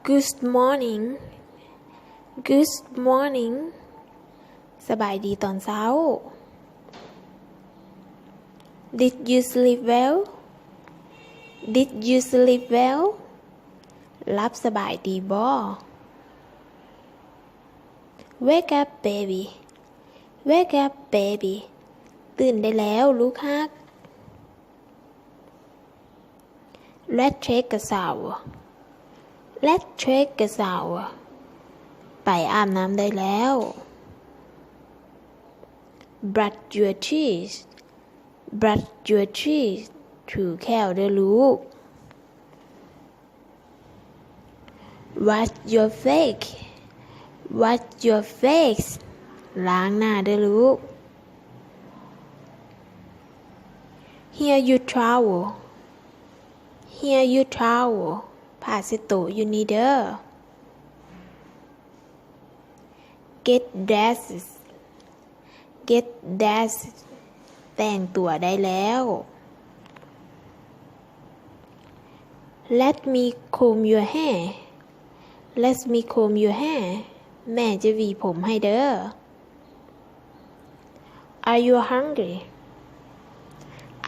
Good morning Good morning สบายดีตอนเช้า Did you sleep well Did you sleep well หลับสบายดีบ่ Wake up baby Wake up baby ตื่นได้แล้วลูกฮัก Let's take a shower Let's take a shower ไปอาบน้ำได้แล้ว Brush your teeth Brush your teeth ถูแก้วเด้อลูก Wash your face Wash your face ล้างหน้าเด้อลูก Here you towel Here you towel ผ้าเช็ดตัวอยู่นี่เด้อ Get dressed Get dressed แต่งตัวได้แล้ว Let me comb your hair Let me comb your hair แม่จะหวีผมให้เด้อ Are you hungry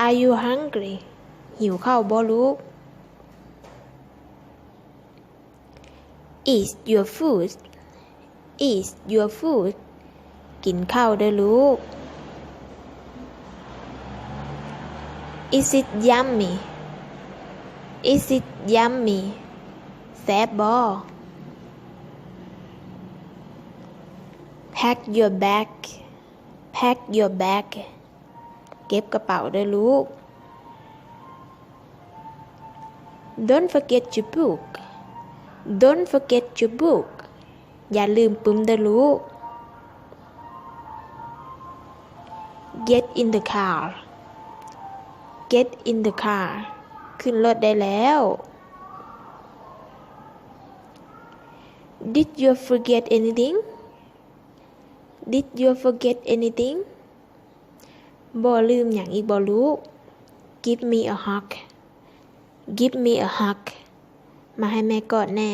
Are you hungry หิวข้าวบ่ลูก Eat your food Eat your food กินข้าวเด้อลูก Is it yummy Is it yummy แซ่บบ่ Pack your bag Pack your bag เก็บกระเป๋าเด้อลูก Don't forget your book Don't forget your book อย่าลืมปึ้มเด้อลูก Get in the car Get in the car ขึ้นรถได้แล้ว Did you forget anything Did you forget anything บ่ลืมหยังอีกบ่ลูก Give me a hug Give me a hug มาให้แม่กอดแน่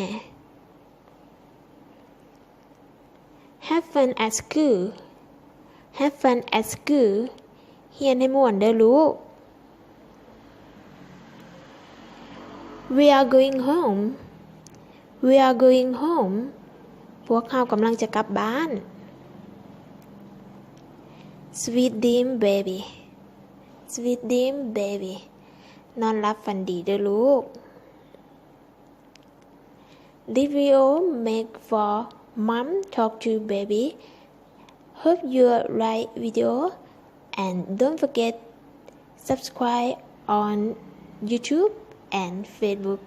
Have fun at school Have fun at school เรียนให้ม่วนเด้อลูก We are going home We are going home พวกเรากำลังจะกลับบ้าน Sweet dream baby Sweet dream baby นอนหลับฝันดีเด้อลูก This video make for mom talk to baby Hope you like video and don't forget subscribe on YouTube and Facebook